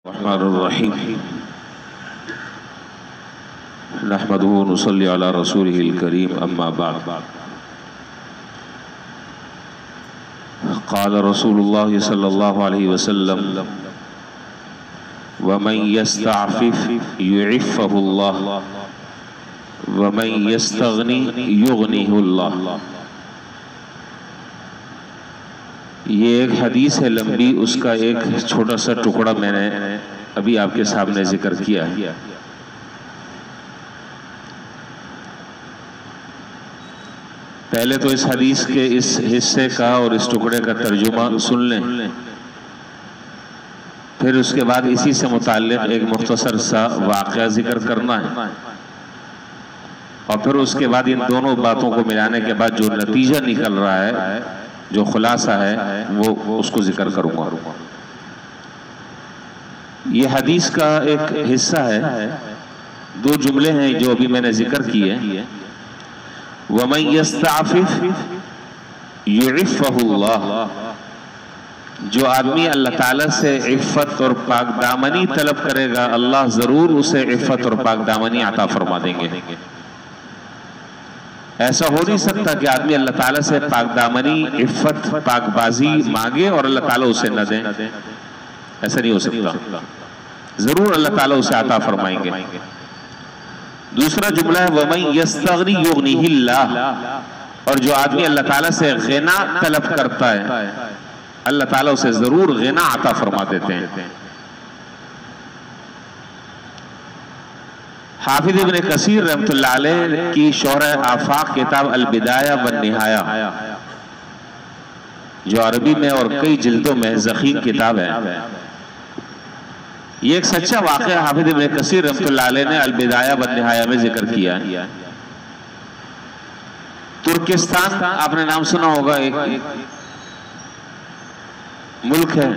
रहमानिर्रहीम नहमदुहु व नुसल्ली अला रसूलिहिल करीम अम्मा बाद। क़ाल रसूलुल्लाह सल्लल्लाहु अलैहि वसल्लम व मन यस्तअफ़िफ़ युइफ़्फ़हुल्लाह व मन यस्तग़नी युग़निहुल्लाह। ये एक हदीस है लंबी, उसका एक छोटा सा टुकड़ा मैंने अभी आपके सामने जिक्र किया है। पहले तो इस हदीस के इस हिस्से का और इस टुकड़े का तर्जुमा सुन लें, फिर उसके बाद इसी से मुताल्लिक़ एक मुख्तसर सा वाक़या जिक्र करना है और फिर उसके बाद इन दोनों बातों को मिलाने के बाद जो नतीजा निकल रहा है, जो खुलासा है, वो उसको जिक्र करूंगा। ये हदीस का एक हिस्सा है, दो जुमले हैं जो अभी मैंने जिक्र किए। वमन यस्तअफ़िफ़ युइफ़्फ़हुल्लाह, जो आदमी अल्लाह ताला से इफ़्फ़त और पाकदामनी तलब करेगा, अल्लाह जरूर उसे इफ़्फ़त और पाकदामनी अता फरमा देंगे। ऐसा हो नहीं सकता कि आदमी अल्लाह ताला से पाकदामनी, इफ़्फ़त, पाकबाजी मांगे और अल्लाह ताला उसे न दें। ऐसा नहीं हो सकता, जरूर अल्लाह ताला उसे अता फरमाएंगे। दूसरा जुमला है वमन यस्तग़नी युग़निहिल्लाह, और जो आदमी अल्लाह ताला से ग़िना तलब करता है, अल्लाह ताला उसे जरूर ग़िना अता फरमा देते हैं। हाफिज़ इब्न कसीर रहमतुल्लाह अलैह की शोहर आफाक किताब अल बिदाया व निहाया, जो अरबी में और कई जिल्दों में ज़ख़ीम किताब है, ये एक सच्चा वाक़या हाफिज़ इब्न कसीर रहमतुल्लाह अलैह ने अल बिदाया व निहाया में जिक्र किया है। तुर्किस्तान आपने नाम सुना होगा, एक मुल्क है।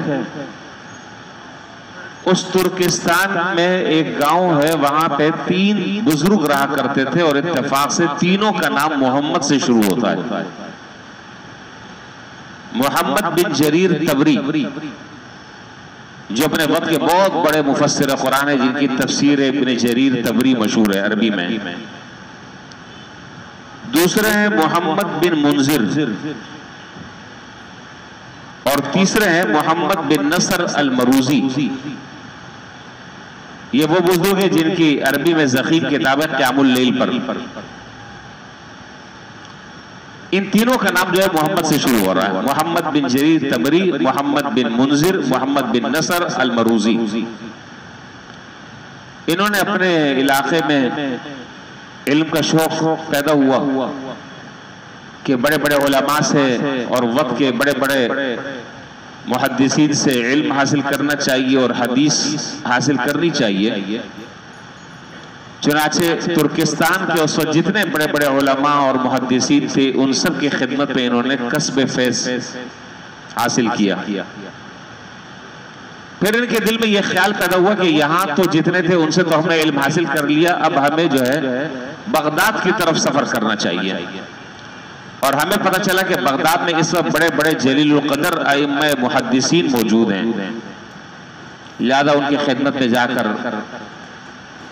उस तुर्किस्तान में एक गांव है, वहां पे तीन बुजुर्ग रहा करते थे और इत्तेफाक से तीनों का नाम मोहम्मद से शुरू होता है। मोहम्मद बिन जरीर तबरी, जो अपने वक्त के बहुत बड़े मुफस्सिर कुरान है, जिनकी तफसीर इब्न जरीर तबरी मशहूर है अरबी में। दूसरे हैं मोहम्मद बिन मुंजिर और तीसरे हैं मोहम्मद बिन नसर अल मरूजी। ये वो बुजुर्ग है जिनकी अरबी में ज़ख़ीम किताब है क़यामुल लैल पर। इन तीनों का नाम जो है मोहम्मद से शुरू हो रहा है। मोहम्मद बिन जरीर तबरी, मोहम्मद बिन मुंजिर, मोहम्मद बिन नसर अल मरूजी। इन्होंने अपने इलाके में इल्म का शौक पैदा हुआ कि बड़े बड़े उलमा से और वक्त के बड़े बड़े मुहद्दिसीन से इल्म हासिल करना चाहिए और हदीस हासिल करनी चाहिए। चुनाचे तुर्किस्तान के उस वक्त जितने बड़े बड़े उलमा और मुहद्दिसीन थे, उन सब की खिदमत में इन्होंने कस्ब फैज़ हासिल किया। फिर इनके दिल में यह ख्याल पैदा हुआ कि यहाँ तो जितने थे उनसे तो हमने इल्म हासिल कर लिया, अब हमें जो है बगदाद की तरफ सफर करना चाहिए। और हमें पता चला कि बगदाद में इस वक्त बड़े बड़े जलीलुल क़दर आइम्मा मुहद्दिसीन मौजूद हैं, लिहाजा उनकी खिदमत में जाकर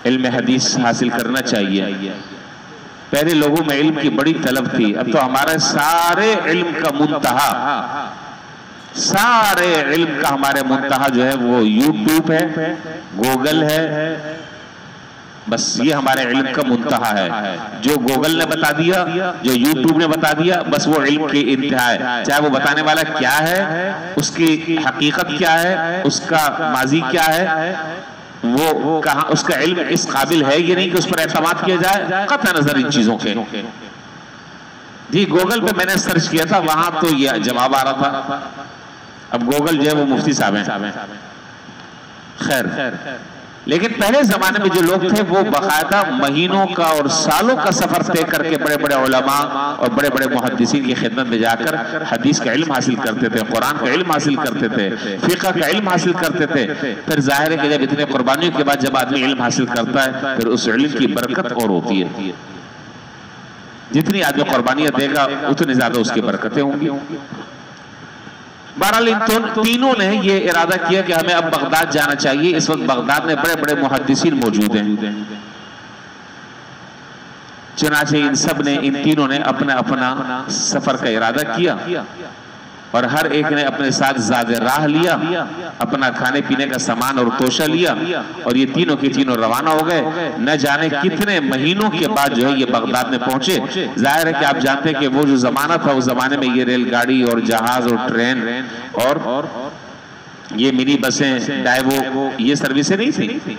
इल्म हदीस हासिल करना चाहिए। पहले लोगों में इल्म की बड़ी तलब थी, अब तो हमारे सारे इल्म का मुंतहा, सारे इल्म का हमारे मुंतहा जो है वो यूट्यूब है, गूगल है। बस ये हमारे इल्म का मुंतहा है। जो गूगल ने बता दिया, जो यूट्यूब ने बता दिया, बस वो इल्म की इंतहा है। चाहे वो बताने वाला क्या है, उसकी हकीकत क्या है, उसका माजी क्या है, वो कहाँ, उसका इल्म इस काबिल है ये नहीं कि उस पर एतमाद किया जाए, कतई नजर इन चीजों के। जी गूगल पे मैंने सर्च किया था, वहां तो ये जवाब आ रहा था। अब गूगल जो है वो मुफ्ती साहब हैं, खैर। लेकिन पहले जमाने में जो लोग थे वो बाकायदा महीनों का और सालों का सफर तय करके बड़े बड़े उलमा और बड़े बड़े मुहद्दिसीन की खिदमत में जाकर हदीस का इल्म हासिल करते थे, कुरान का इल्म हासिल करते थे, फिक़ह का इल्म हासिल करते थे। फिर जाहिर है कि जब इतने कुर्बानियों के बाद जब आदमी इल्म हासिल करता है, फिर उस इल्म की बरकत और होती है। जितनी आदमी कुर्बानियां देगा उतनी ज्यादा उसकी बरकतें होंगी। बहरहाल इन तीनों ने ये इरादा किया कि हमें अब बगदाद जाना चाहिए। इस वक्त बगदाद में बड़े बड़े मुहद्दिसीन मौजूद हैं। चुनाचे इन सब ने, इन तीनों ने अपना अपना सफर का इरादा किया और हर एक ने अपने साथ ज़ादे राह लिया, अपना खाने पीने का सामान और तोशा लिया और ये तीनों के तीनों रवाना हो गए। न जाने कितने महीनों के बाद जो है ये बगदाद में पहुंचे। जाहिर है कि आप जानते हैं कि वो जो जमाना था, उस जमाने में ये रेलगाड़ी और जहाज और ट्रेन और ये मिनी बसें, डाइवो, ये सर्विसें नहीं थी।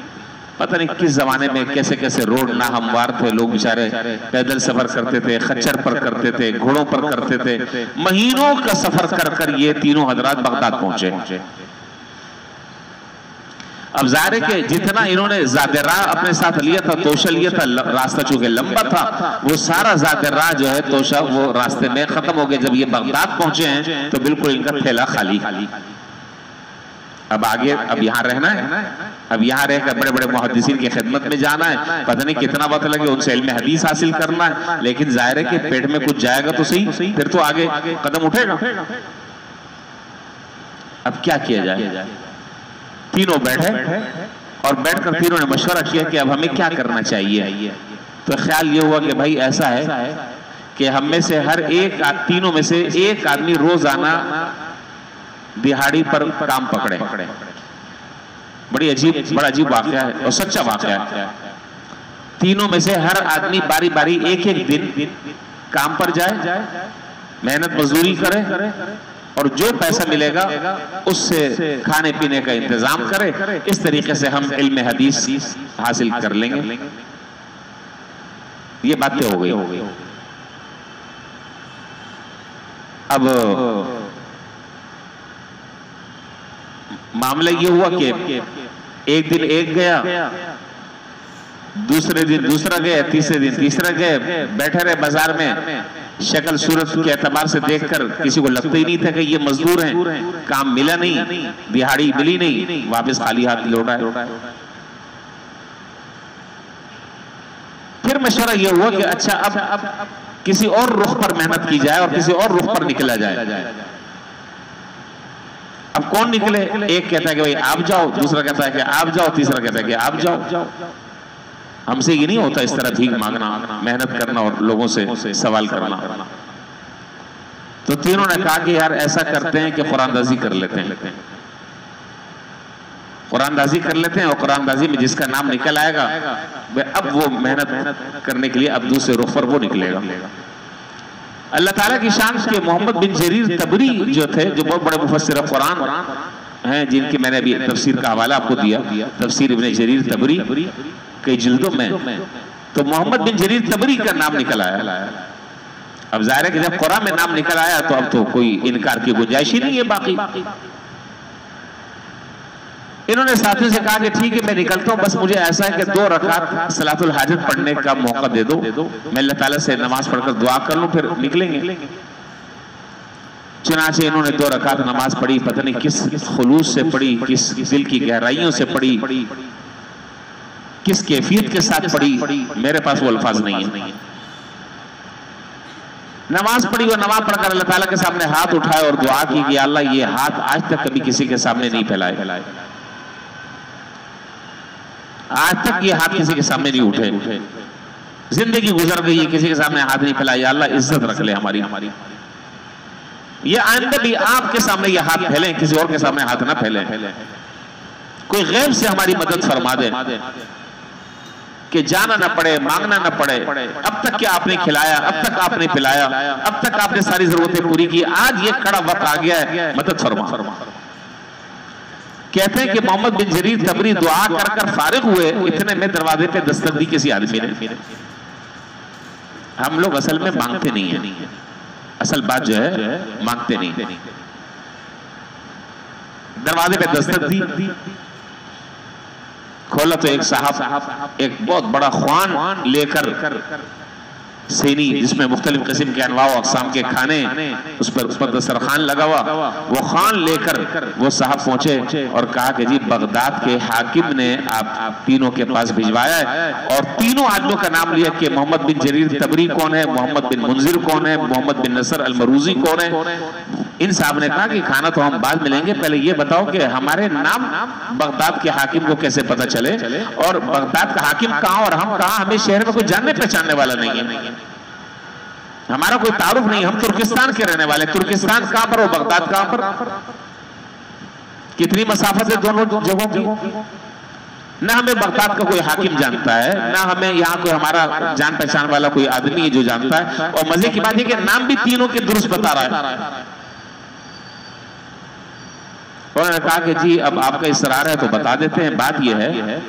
पता नहीं किस जमाने में कैसे कैसे रोड ना हमवार थे, लोग बेचारे पैदल सफर करते थे, खच्चर पर करते थे, घोड़ों पर करते थे। महीनों का सफर कर कर ये तीनों हजरात बगदाद पहुंचे। अब जाहिर है कि जितना इन्होंने ज़ादे राह अपने साथ लिया था, तोशा लिया था, रास्ता चूंकि लंबा था, वो सारा ज़ादे राह जो है तोशा वो रास्ते में खत्म हो गया। जब ये बगदाद पहुंचे हैं तो बिल्कुल इनका थैला खाली। अब आगे अब यहाँ रहना है, अब यहाँ रहकर बड़े बड़े मुहद्दिसीन की खिदमत में जाना है। पता नहीं कितना वक्त लगे, उनसे इल्म हदीस हासिल करना है। लेकिन जाहिर है कि पेट में कुछ जाएगा तो सही, फिर तो आगे कदम उठेगा। अब क्या किया जाए? तीनों बैठे और बैठकर तीनों ने मशवरा किया कि अब हमें क्या करना चाहिए। तो ख्याल ये हुआ कि भाई ऐसा है कि हम में से हर एक, तीनों में से एक आदमी रोजाना दिहाड़ी पर काम पकड़े। बड़ा अजीब वाकया है और सच्चा वाकया है। तीनों में से हर आदमी बारी बारी एक एक दिन काम पर जाए, मेहनत मजदूरी करे और जो पैसा मिलेगा उससे खाने पीने का इंतजाम करे। इस तरीके से हम इल्म हदीस हासिल कर लेंगे। ये बातें हो गई। अब मामला ये हुआ कि एक दिन एक गया, दूसरे दिन दूसरा गया, तीसरे दिन तीसरा गया। बैठे रहे बाजार में, शक्ल सूरत के एतबार से देखकर किसी को लगता ही नहीं था कि ये मजदूर हैं। काम मिला नहीं, दिहाड़ी मिली नहीं, वापस खाली हाथ लौटा है। फिर मशवरा ये हुआ कि अच्छा अब किसी और रुख पर मेहनत की जाए और किसी और रुख पर निकला जाए। अब कौन निकले? एक कहता है कि भाई आप जाओ, दूसरा कहता है कि आप जाओ, तीसरा कहता है कि आप जाओ। हमसे ये नहीं होता इस तरह भीख मांगना, मेहनत करना और लोगों से सवाल करना। तो तीनों ने कहा कि यार ऐसा करते हैं कि कुरानदाजी कर लेते हैं। कुरानदाजी कर लेते हैं और कुरानदाजी में जिसका नाम निकल आएगा अब वो मेहनत करने के लिए अब दूसरे रुख पर वो निकलेगा। अल्लाह ताला की शान के मोहम्मद बिन जरीर तबरी जो थे, जो बहुत बड़े मुफस्सिर कुरान हैं, जिनकी मैंने अभी तफसीर का हवाला आपको दिया, तफसीर इब्न जरीर तबरी कई जिल्दों में, तो मोहम्मद बिन जरीर तबरी का नाम निकल आया। अब जाहिर है कि जब कुरान में नाम निकल आया तो अब तो कोई इनकार की गुंजाइश ही नहीं है बाकी। इन्होंने साथियों से कहा कि ठीक है मैं निकलता हूं, बस मुझे ऐसा है कि 2 रकात सलातुल हाजत पढ़ने का मौका दे दो, मैं अल्लाह ताला से नमाज पढ़कर दुआ कर लूं, फिर निकलेंगे। चुनाचे इन्होंने 2 रकात नमाज पढ़ी, पता नहीं किस खुलूस से पढ़ी, किस दिल की गहराइयों से पढ़ी, किस कैफियत के साथ पढ़ी, मेरे पास वो अल्फाज नहीं है। नमाज पढ़ी और नमाज पढ़कर अल्लाह ताला के सामने हाथ उठाए और दुआ की कि अल्लाह ये हाथ आज तक कभी किसी के सामने नहीं फैलाए, आज तक ये हाथ किसी के सामने नहीं उठे, जिंदगी गुजर गई है किसी के सामने हाथ नहीं फैलाया, अल्लाह इज्जत रख ले हमारी। ये आइंदा भी आपके सामने ये हाथ फैले, किसी और के सामने हाथ ना फैले। कोई गैब से हमारी मदद फरमा दे कि जाना ना पड़े, मांगना ना पड़े। अब तक क्या आपने खिलाया, अब तक आपने पिलाया, अब तक आपने सारी जरूरतें पूरी की, आज ये कड़ा वक्त आ गया है, मदद फरमा। कहते हैं कि मोहम्मद बिन जरीर तबरी दुआ कर कर फारिग हुए, इतने में दरवाजे पे दस्तक दी किसी आदमी ने। हम लोग असल में मांगते नहीं है, असल बात जो है मांगते नहीं। दरवाजे पे दस्तक दी, खोला तो एक साहब एक बहुत बड़ा ख्वान लेकर, सेनी जिसमें मुख्तलिफ किस्म के अनवा अक़साम के खाने, उस पर दस्तरखान लगा हुआ, वो खान लेकर वो साहब पहुंचे और कहा कि जी बगदाद के हाकिम ने आप तीनों के पास भिजवाया है। और तीनों आदमियों का नाम लिया कि मोहम्मद बिन जरीर तबरी कौन है, मोहम्मद बिन मुंजिर कौन है, मोहम्मद बिन नसर अल मरूजी कौन है। इन साहब ने कहा कि खाना तो हम बाद में लेंगे, पहले ये बताओ कि हमारे नाम बगदाद के हाकिम को कैसे पता चले, और बगदाद का हाकिम कहां और हम कहां, हमें शहर में कोई जानने पहचानने वाला नहीं है, हमारा कोई तारुफ नहीं, हम तुर्किस्तान के रहने वाले। तुर्किस्तान कहां पर और बगदाद कहां पर, कितनी मसाफत है दोनों जगहों की। ना हमें बगदाद का कोई हाकिम जानता है, ना हमें यहाँ कोई हमारा जान पहचान वाला कोई आदमी है जो जानता है, और मजे की बात है कि नाम भी तीनों के दुरुस्त बता रहा है। उन्होंने कहा कि जी अब आपका इसरार है तो बता देते हैं। बात यह है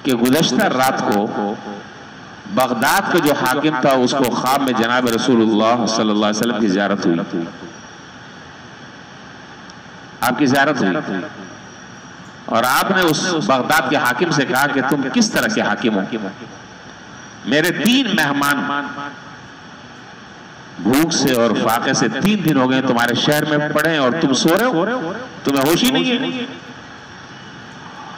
कि गुज़श्ता रात को बगदाद का जो हाकिम था उसको ख्वाब में जनाब रसूलुल्लाह सल्लल्लाहु अलैहि वसल्लम की ज़ियारत हुई, आपकी ज़ियारत हुई, और आपने उस बगदाद के हाकिम से कहा कि तुम किस तरह के हाकिम हो, मेरे 3 मेहमान भूख से और फाके से 3 दिन हो गए तुम्हारे शहर में पड़े और तुम सो रहे हो, तुम्हें होश ही नहीं है।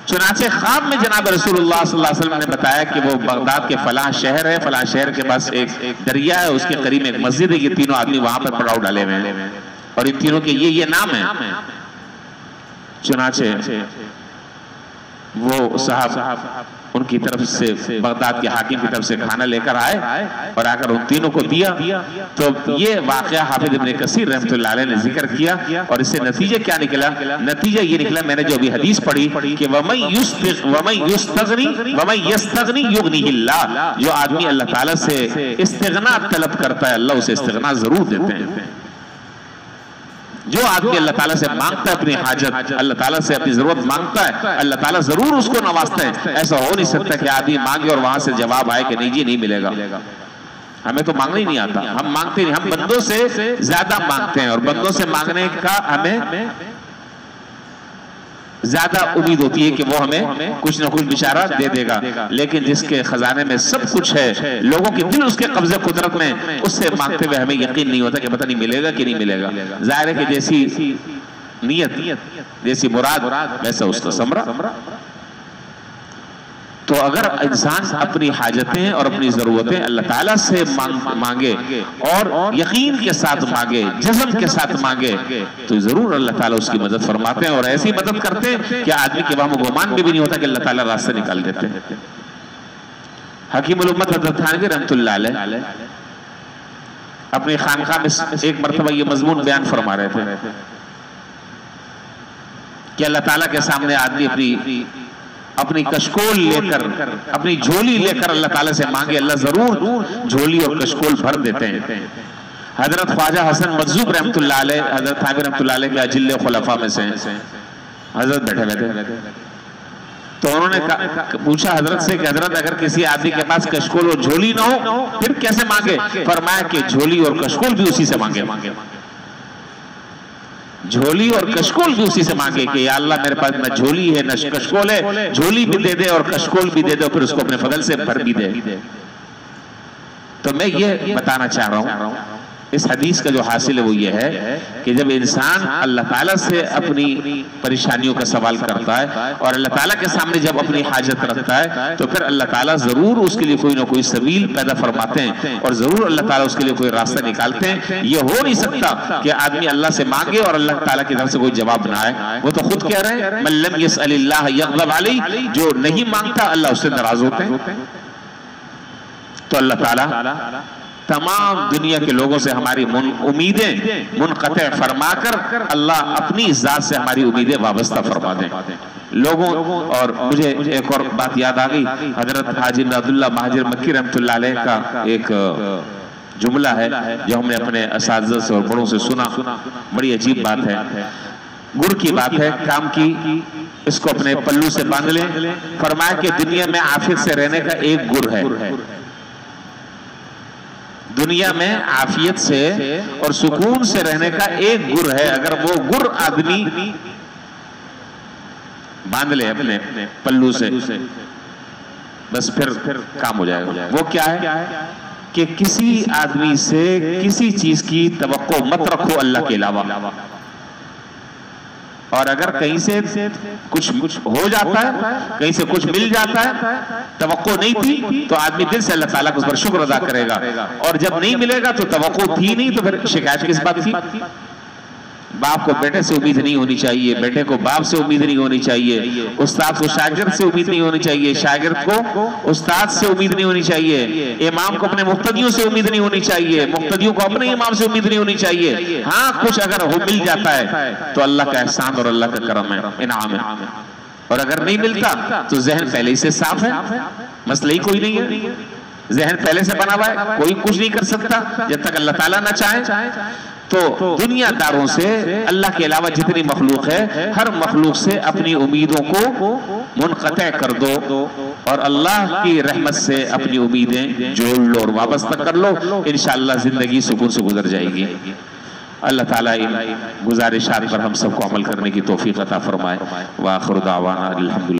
चुनाचे ख्वाब में जनाब रसूलुल्लाह सल्लल्लाहु अलैहि वसल्लम ने बताया कि वो बगदाद के फलां शहर है, फलां शहर के पास एक दरिया है, उसके करीब एक मस्जिद है, ये तीनों आदमी वहां पर पड़ाव डाले हुए हैं और इन तीनों के ये नाम है। चुनाचे वो साहब उनकी तरफ से बगदाद के हाकिम की तरफ से खाना लेकर आए और आकर उन तीनों को दिया। तो ये वाकया हाफिज इब्न कसीर रहमतुल्लाह अलैह ने जिक्र किया, और इससे नतीजा क्या निकला, नतीजा ये निकला, मैंने जो अभी हदीस पढ़ी कि यस्तगनी युगनिहिल्लाह, जो आदमी अल्लाह ताला से इस्तिगना तलब करता है अल्लाह उसे इस्तिगना जरूर देते हैं। जो आदमी अल्लाह ताला से मांगता है अपनी हाजत, अल्लाह ताला से अपनी जरूरत मांगता है, अल्लाह ताला जरूर उसको नवाजता है। ऐसा हो नहीं सकता कि आदमी मांगे और वहां से जवाब आए कि नहीं जी नहीं मिलेगा। हमें तो मांगना ही नहीं आता, हम मांगते नहीं, हम बंदों से ज्यादा मांगते हैं और बंदों से मांगने का हमें ज्यादा उम्मीद होती है कि वो हमें कुछ ना कुछ बिशारा दे देगा। लेकिन जिसके खजाने में सब कुछ है, लोगों के दिल उसके कब्जे कुदरत में, उससे मांगते हुए हमें यकीन नहीं होता कि पता नहीं मिलेगा कि नहीं मिलेगा। जाहिर है कि जैसी नियत, जैसी मुराद, वैसा उसका समरा। तो अगर इंसान अपनी हाजतें और अपनी जरूरतें अल्लाह ताला से मांगे और यकीन के साथ मांगे, जज़्म के साथ मांगे, तो जरूर अल्लाह ताला उसकी मदद फरमाते हैं, और ऐसी मदद करते हैं कि आदमी के वहम गुमान भी नहीं होता कि अल्लाह ताला रास्ते निकाल देते हैं। हकीमुल उम्मत हज़रत थानवी रहमतुल्लाह अलैह अपनी खानकाह में एक मरतबा ये मजमून बयान फरमा रहे थे कि अल्लाह ताला के सामने आदमी अपनी कशकोल लेकर, अपनी झोली लेकर अल्लाह ताला से मांगे, अल्लाह जरूर झोली और कशकोल भर देते हैं। हजरत ख्वाजा हसन मजूब रहमतुल्लाह अलैह, हजरत थानवी रहमतुल्लाह अलैह के अजिल्ले खुलफा में से हजरत बैठे हुए थे। तो उन्होंने पूछा हजरत से कि हजरत अगर किसी आदमी के पास कशकोल और झोली ना हो फिर कैसे मांगे? फरमाया कि झोली और कशकोल भी उसी से मांगे, झोली और कशकोल भी उसी से मांगे कि या अल्लाह मेरे पास न झोली है न कशकोल है, झोली भी दे दे और कशकोल भी दे दे, फिर उसको अपने फजल से भर भी दे। तो मैं ये बताना चाह रहा हूं, इस हदीस का जो हासिल है वो ये है कि जब इंसान अल्लाह ताला से अपनी परेशानियों का सवाल करता है और अल्लाह ताला के सामने जब अपनी हाजत रखता है, तो फिर अल्लाह ताला जरूर उसके लिए कोई ना कोई सबील पैदा फरमाते हैं और जरूर अल्लाह ताला उसके लिए कोई रास्ता निकालते हैं। ये हो नहीं सकता कि आदमी अल्लाह से मांगे और अल्लाह ताला की तरफ से कोई जवाब ना आए। वो तो खुद कह रहे हैं मन लम यसअलिल्लाह यग़ज़ब अलैहि, जो नहीं मांगता अल्लाह उससे नाराज होते हैं। तो अल्लाह ताला तमाम दुनिया के लोगों से हमारी उम्मीदें मुनक़ते फरमाकर अल्लाह अपनी ज़ात से हमारी उम्मीदें वाबस्ता फरमा दें लोगों। और मुझे एक और बात याद आ गई, हजरत हाजी अब्दुल्लाह महाजिर मक्की रहमतुल्लाह अलैह का एक जुमला है जो हमने अपने असातिज़ा से और बड़ों से सुना, बड़ी अजीब बात है, गुर की बात है, काम की, इसको अपने पल्लू से बांध लें। फरमाया कि दुनिया में आफियत से रहने का एक गुर है, दुनिया में आफियत से और सुकून से रहने का एक गुर है। अगर वो गुर आदमी बांध ले अपने पल्लू से, बस फिर काम हो जाएगा। वो क्या है कि किसी आदमी से किसी चीज की तवक्को मत रखो अल्लाह के अलावा, और अगर कहीं से कुछ हो जाता है, कहीं से कुछ मिल जाता है, तवक्को नहीं थी तो आदमी दिल से अल्लाह ताला को उस पर शुक्र अदा करेगा, और जब नहीं मिलेगा तो तवक्को थी नहीं तो फिर शिकायत किस बात की। बाप को बेटे से उम्मीद नहीं होनी चाहिए, बेटे को बाप से उम्मीद नहीं होनी चाहिए, उस्ताद को शागिर्द से उम्मीद नहीं होनी चाहिए, शागिर्द को उस्ताद से उम्मीद नहीं होनी चाहिए, इमाम को अपने मुक्तदियों से उम्मीद नहीं होनी चाहिए, मुक्तदियों को अपने इमाम से उम्मीद नहीं होनी चाहिए। हाँ, कुछ अगर हो मिल जाता है तो अल्लाह का एहसान और अल्लाह का करम है, इनाम है, और अगर नहीं मिलता तो जहन पहले ही से साफ है, मसला ही कोई नहीं है, जहन पहले से बना हुआ है, कोई कुछ नहीं कर सकता जब तक अल्लाह ताला ना चाहे। तो दुनियादारों से, अल्लाह के अलावा जितनी मखलूक है, हर मखलूक से अपनी उम्मीदों को मुनक़ते कर दो और अल्लाह की रहमत से अपनी उम्मीदें जोड़ लो और वाबस्ता कर लो। इंशाअल्लाह जिंदगी सुकून से गुजर जाएगी। अल्लाह ताला इन गुजारिशात पर हम सबको अमल करने की तौफीक अता फरमाए। व आखिर दावाना अल्हम्दुलिल्लाह।